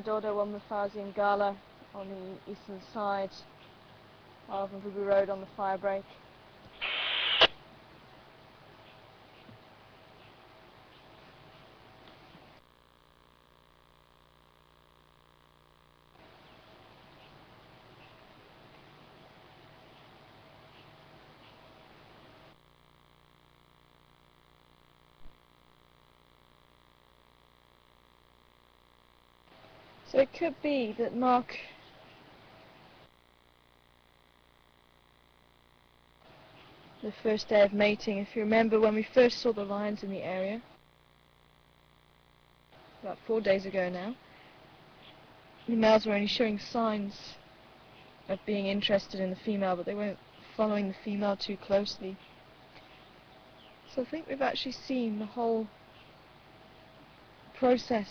Madodo one Mufazi and Gala on the eastern side of Mvubu Road on the fire break. So it could be that mark the first day of mating. If you remember when we first saw the lions in the area, about 4 days ago now, the males were only showing signs of being interested in the female, but they weren't following the female too closely. So I think we've actually seen the whole process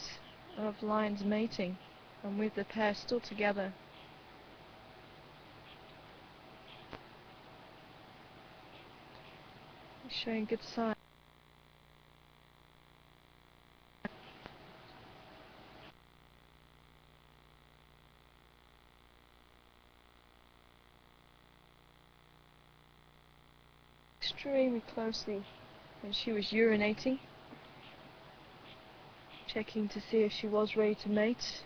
of lions mating, and with the pair still together. It's showing good signs. Extremely closely when she was urinating, checking to see if she was ready to mate.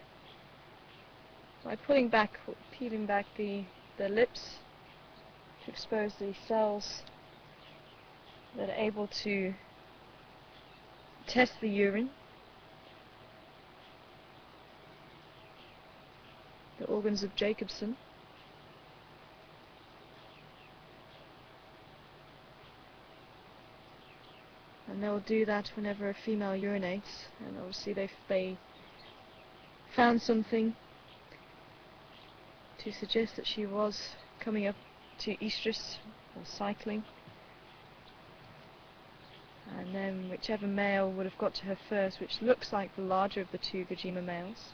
By peeling back the lips to expose the cells that are able to test the urine, the organs of Jacobson. And they'll do that whenever a female urinates, and obviously they found something to suggest that she was coming up to estrus or cycling, and then whichever male would have got to her first, which looks like the larger of the two Gajima males,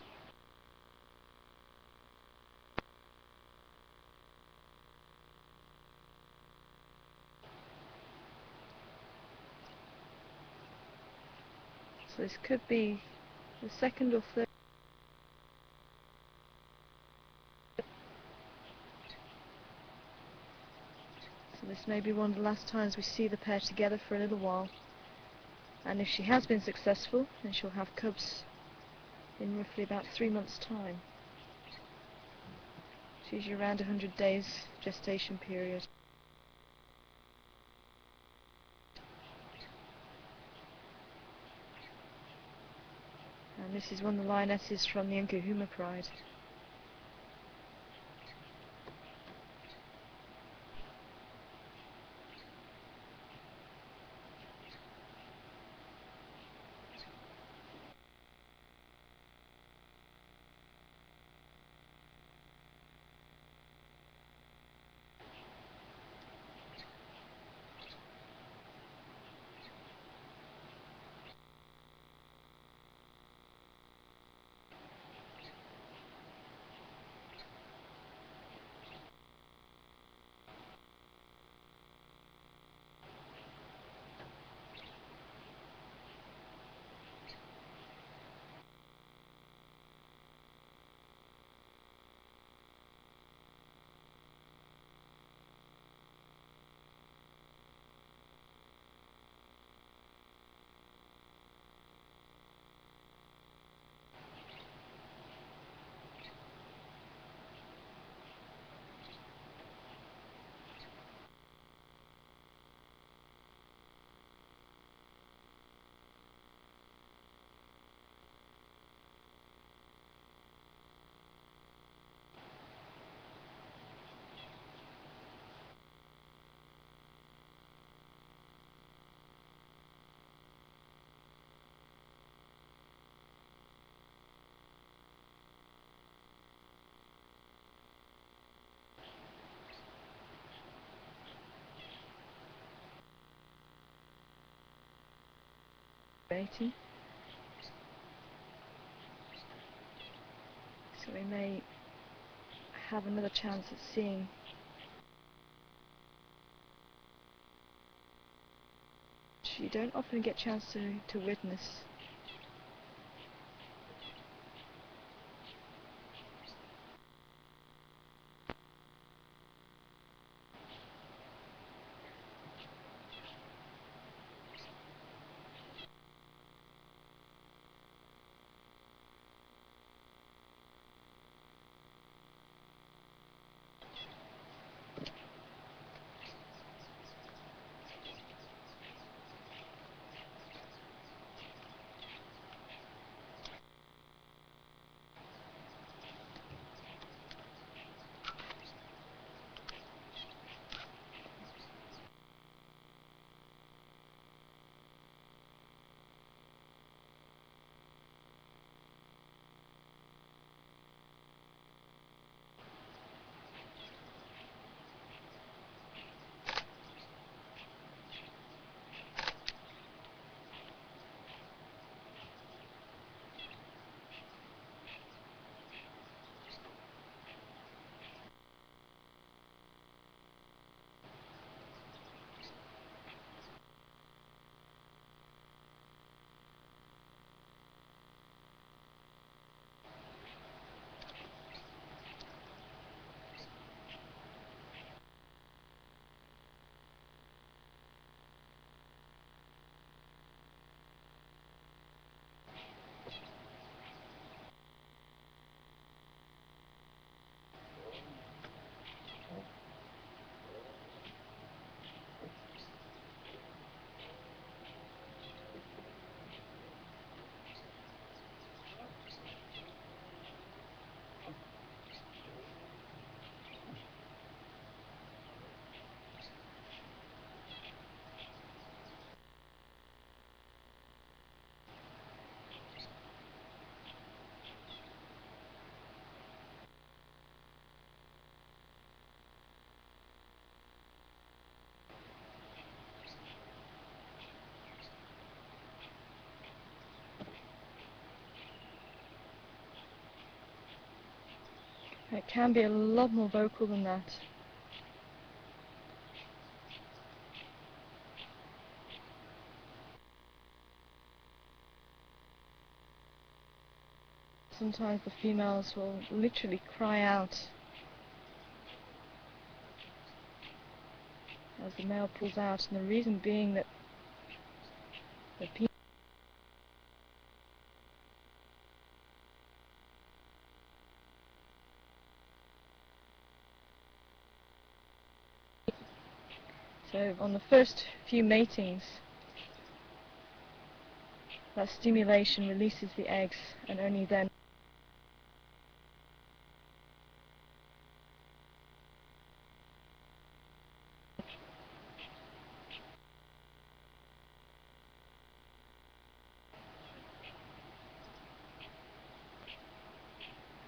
so this could be the second or third. So this may be one of the last times we see the pair together for a little while, and if she has been successful, then she'll have cubs in roughly about 3 months' time. It's usually around 100 days gestation period. And this is one of the lionesses from the Nkuhuma Pride. Mating. So we may have another chance at seeing you don't often get a chance to witness It can be a lot more vocal than that. Sometimes the females will literally cry out as the male pulls out, and the reason being that the so on the first few matings, that stimulation releases the eggs, and only then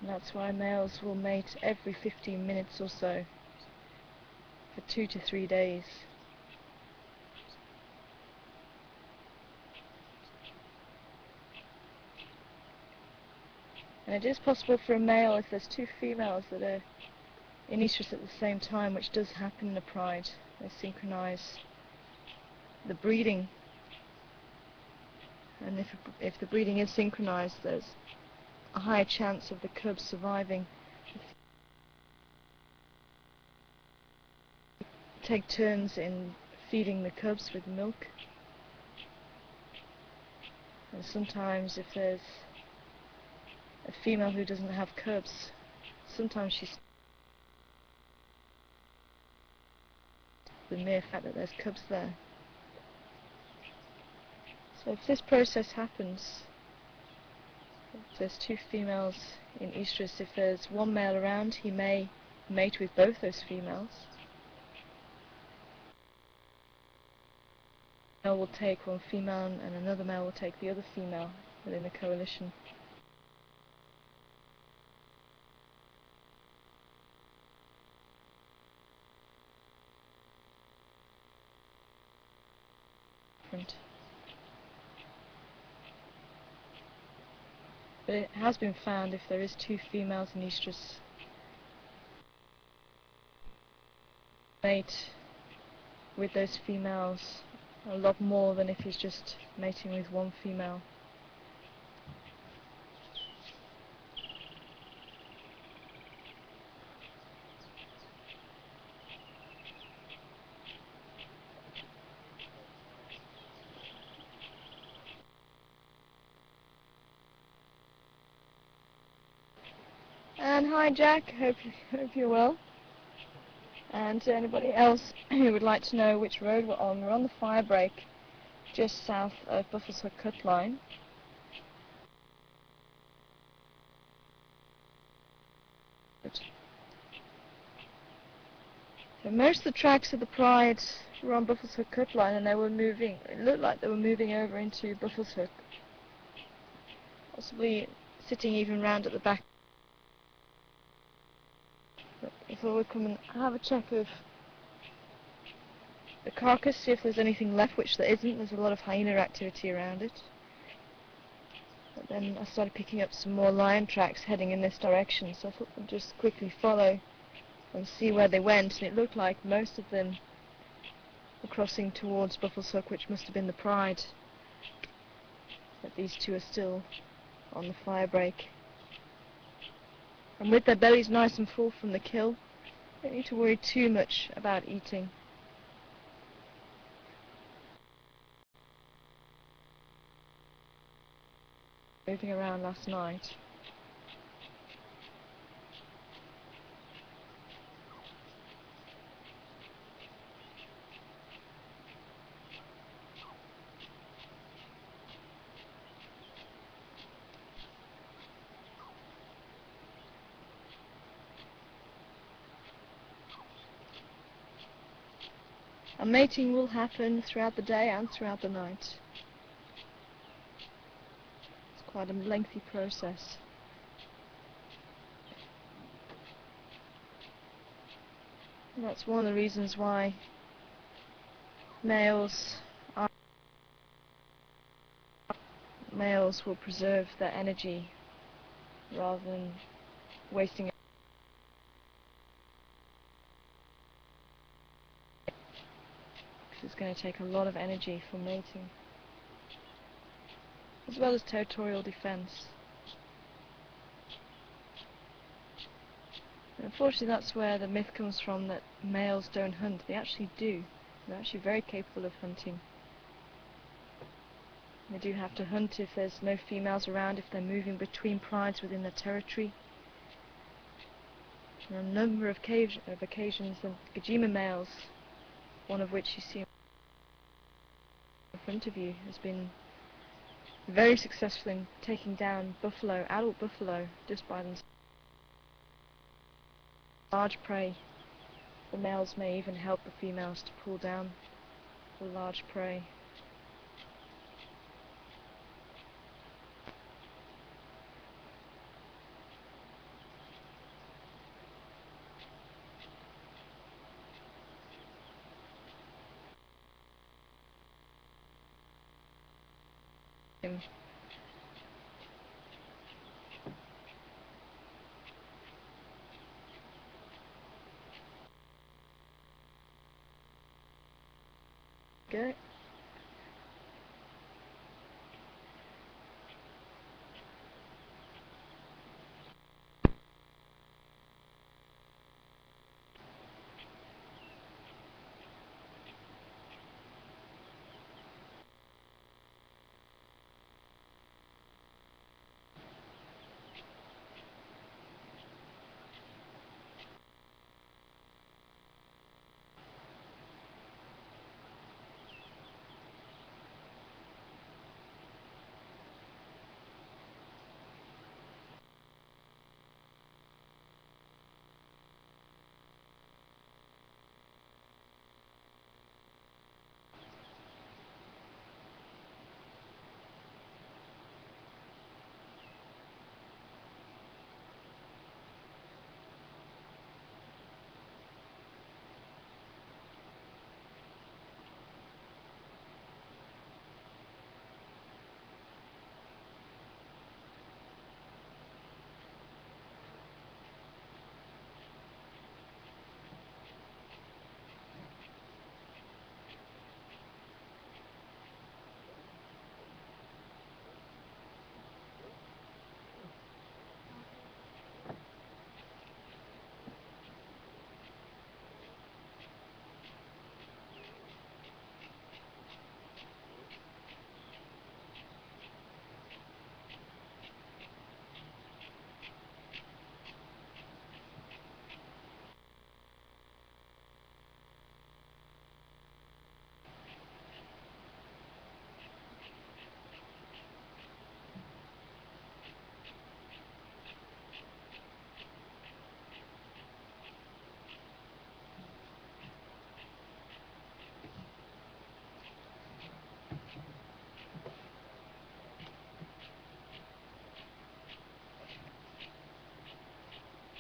and that's why males will mate every 15 minutes or so for 2 to 3 days. And it is possible for a male, if there's 2 females that are in estrus at the same time, which does happen in a pride, they synchronize the breeding, and if the breeding is synchronized, there's a higher chance of the cubs surviving. Take turns in feeding the cubs with milk, and sometimes if there's a female who doesn't have cubs, sometimes she's the mere fact that there's cubs there. So if this process happens, if there's 2 females in estrus, if there's one male around, he may mate with both those females. A male will take one female and another male will take the other female within a coalition. But it has been found if there is 2 females in estrus, mate with those females a lot more than if he's just mating with one female. And hi Jack, hope you're well. And to anybody else who would like to know which road we're on the fire break just south of Buffalo's Hook Cut Line. So most of the tracks of the Pride were on Buffalo's Hook Cut Line, and they were moving, it looked like they were moving over into Buffalo's Hook, possibly sitting even round at the back. But I thought we'd come and have a check of the carcass, see if there's anything left, which there isn't. There's a lot of hyena activity around it. But then I started picking up some more lion tracks heading in this direction, so I thought I'd just quickly follow and see where they went, and it looked like most of them were crossing towards Buffalo's Hook, which must have been the Pride. But these 2 are still on the fire break. And with their bellies nice and full from the kill, they don't need to worry too much about eating. Moving around last night. And mating will happen throughout the day and throughout the night. It's quite a lengthy process. And that's one of the reasons why males will preserve their energy rather than wasting it. going to take a lot of energy for mating, as well as territorial defense. And unfortunately, that's where the myth comes from that males don't hunt. They actually do. They're actually very capable of hunting. They do have to hunt if there's no females around, if they're moving between prides within their territory. On a number of occasions, the Gajima males, one of which you see in front of you, has been very successful in taking down buffalo, adult buffalo, just by themselves. Large prey. The males may even help the females to pull down the large prey. Go.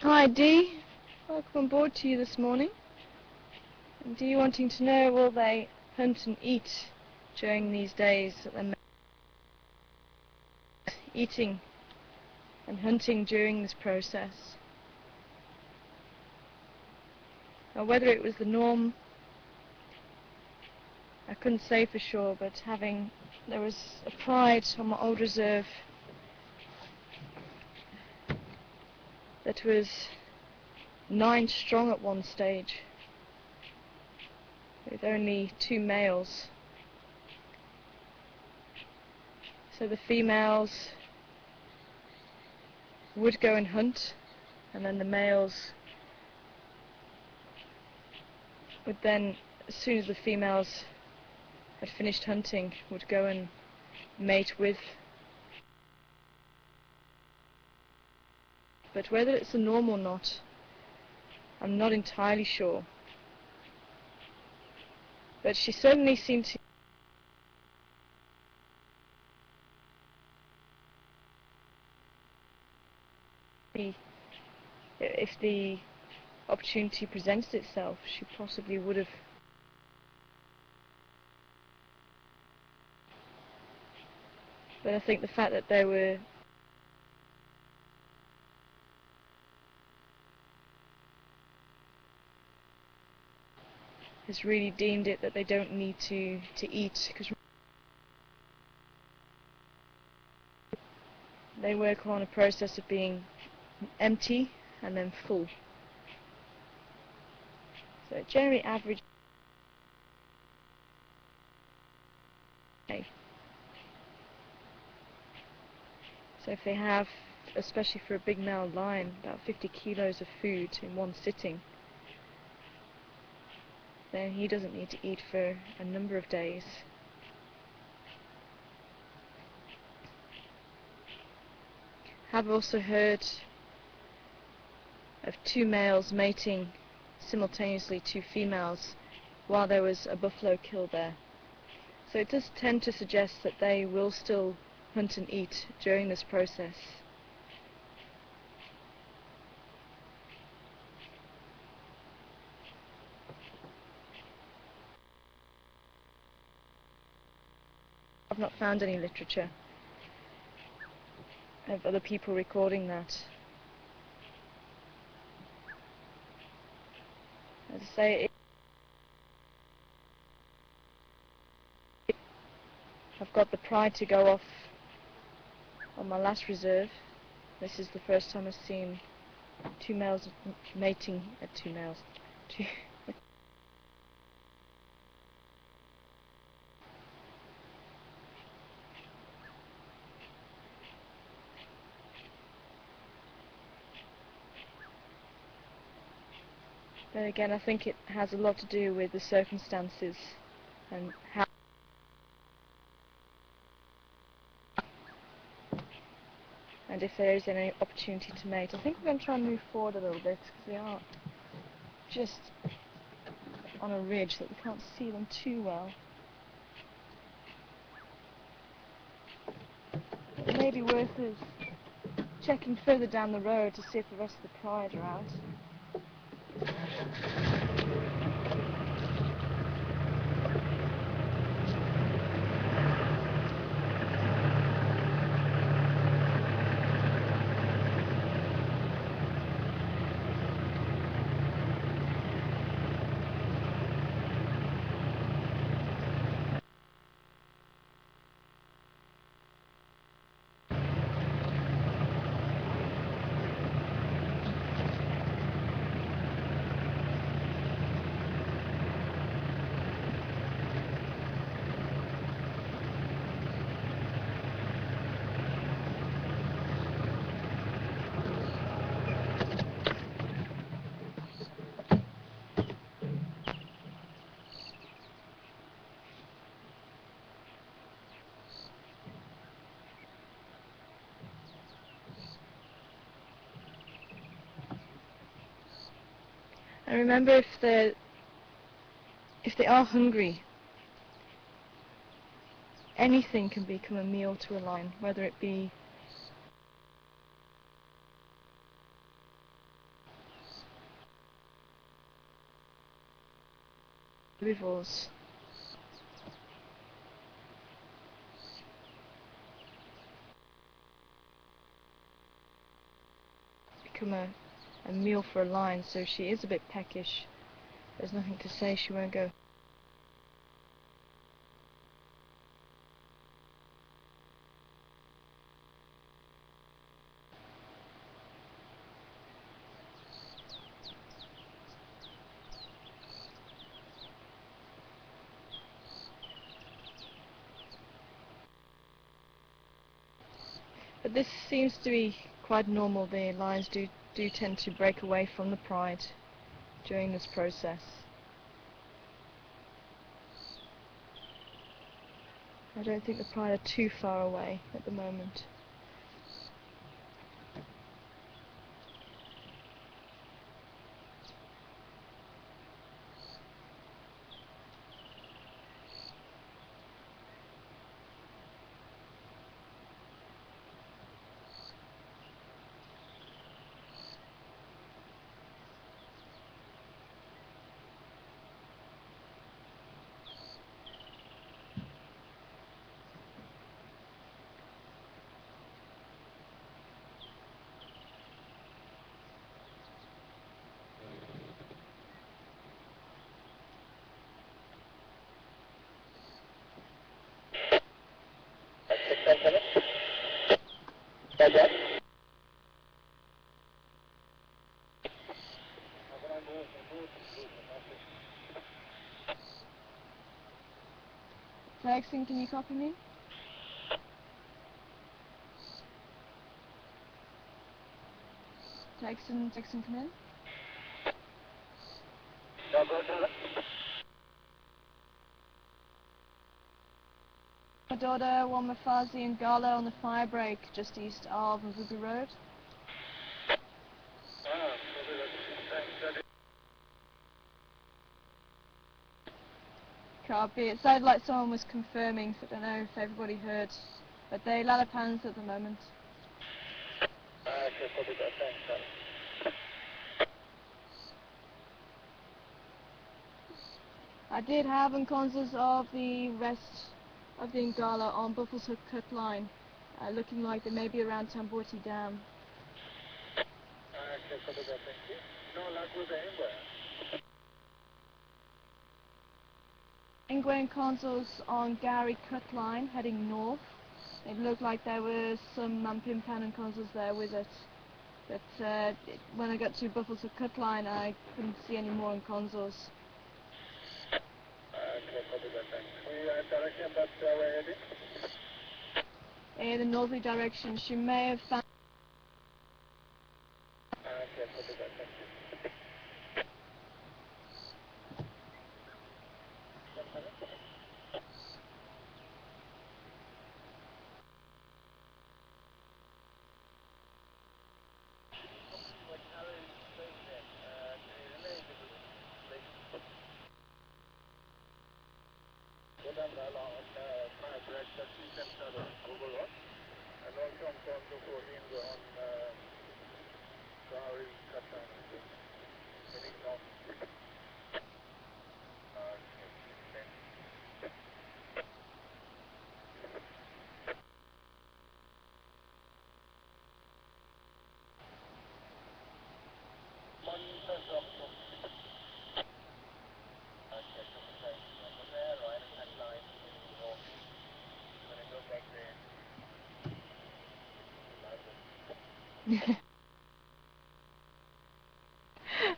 Hi Dee, welcome on board to you this morning. And Dee wanting to know, will they hunt and eat during these days that they're eating and hunting during this process? Now whether it was the norm, I couldn't say for sure, but there was a pride on my old reserve that was 9 strong at one stage, with only 2 males. So the females would go and hunt, and then the males would then, as soon as the females had finished hunting, would go and mate with. But whether it's the norm or not, I'm not entirely sure. But she certainly seemed to be, if the opportunity presented itself, she possibly would have. But I think the fact that there were has really deemed it that they don't need to eat, because they work on a process of being empty and then full. So generally average. So if they have, especially for a big male lion, about 50 kilos of food in one sitting, then he doesn't need to eat for a number of days. I've also heard of 2 males mating simultaneously 2 females while there was a buffalo killed there. So it does tend to suggest that they will still hunt and eat during this process. I've not found any literature of other people recording that. As I say, I've got the pride to go off on my last reserve. This is the first time I've seen 2 males mating at 2 males. Then again, I think it has a lot to do with the circumstances and how. And if there is any opportunity to mate. I think we're going to try and move forward a little bit, because we are just on a ridge that we can't see them too well. It may be worth us checking further down the road to see if the rest of the pride are out. And remember, if they are hungry, anything can become a meal to a lion, whether it be herbivores. Become a meal for a lion, so she is a bit peckish. There's nothing to say she won't go. But this seems to be quite normal. The lions do tend to break away from the pride during this process. I don't think the pride are too far away at the moment. Jackson, can you copy me? Jackson, come in. My daughter, one Mafazi and Gala on the fire break just east of Mavubu Road. Copy. It sounded like someone was confirming, so I don't know if everybody heard. But they Lalapans at the moment. Okay, copy that. Thanks, I did have encounters of the rest of the Ngala on Buffalo's Hook Cut line, looking like they may be around Tamborti Dam. Okay, copy that. Thank you. No luck with the Ingwe encounters on Gary Cut line heading north. It looked like there were some Pimpan encounters there with it. But when I got to Buffalo's Hook Cut line, I couldn't see any more encounters. Okay, copy that. Thanks. The direction that we're heading? In the northerly direction, she may have found. Okay, copy that. Thank you.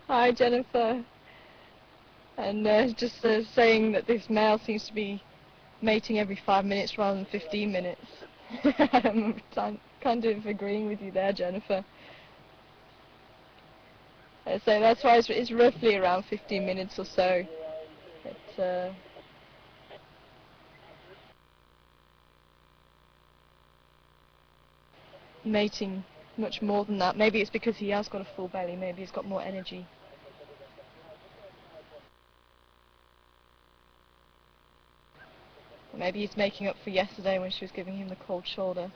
Hi Jennifer, and just saying that this male seems to be mating every 5 minutes rather than 15 minutes. I'm kind of agreeing with you there, Jennifer. So that's why it's roughly around 15 minutes or so. It's mating much more than that. Maybe it's because he has got a full belly, maybe he's got more energy. Maybe he's making up for yesterday when she was giving him the cold shoulder.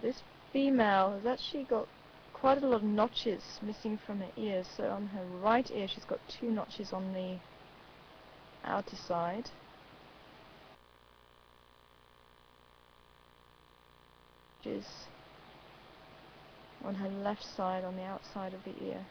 This female has actually got quite a lot of notches missing from her ears. So on her right ear she's got 2 notches on the outer side. Notches on her left side on the outside of the ear.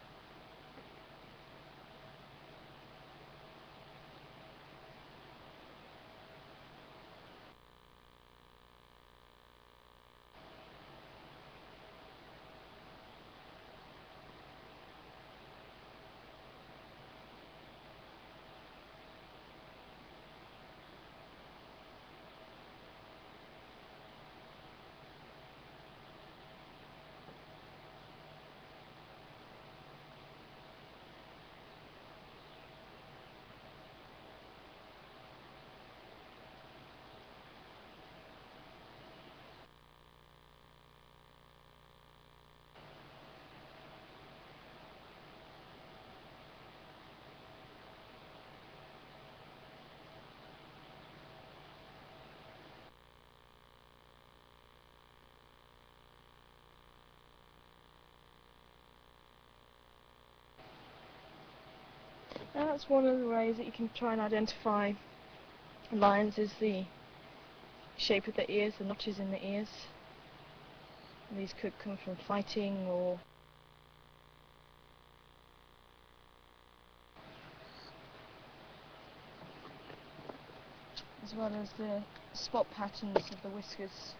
That's one of the ways that you can try and identify lions, is the shape of the ears, the notches in the ears. And these could come from fighting, or as well as the spot patterns of the whiskers.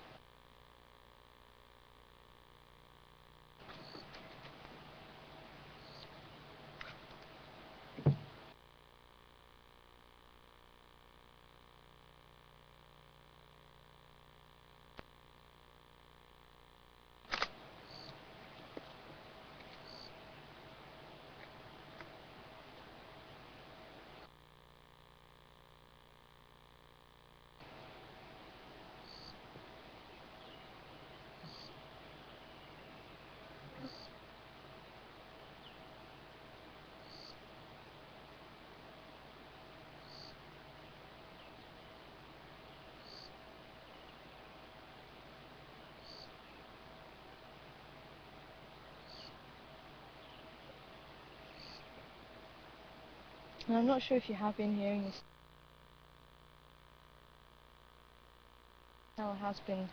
And I'm not sure if you have been hearing this. Stella has been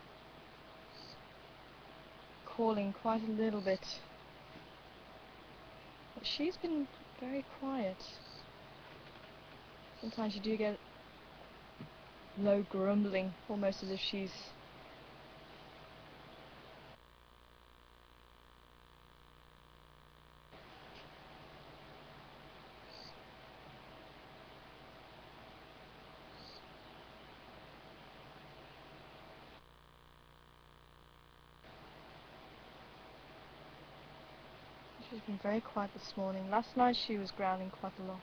calling quite a little bit, but she's been very quiet. Sometimes you do get low grumbling, almost as if she's been very quiet this morning. Last night she was growling quite a lot.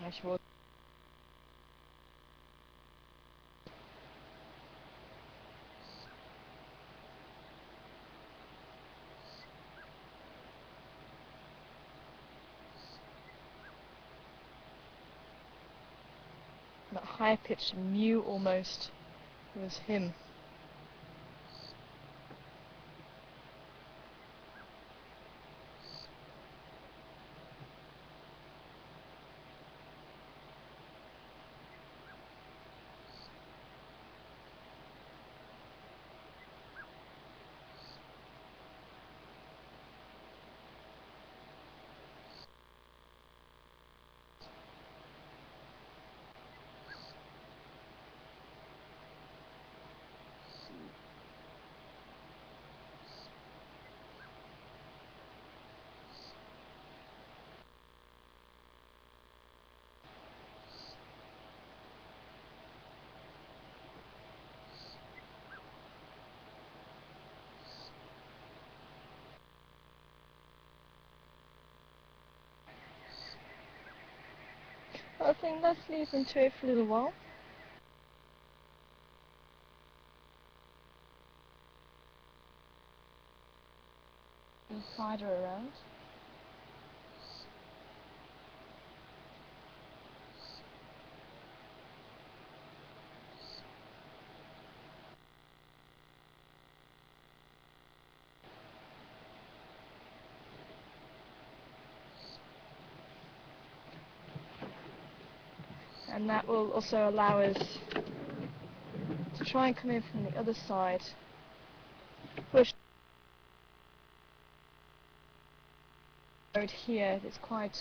Yeah, she was. That high-pitched mew almost was him. I think let's leave them to it for a little while. And find her around. And that will also allow us to try and come in from the other side. Push road here. It's quite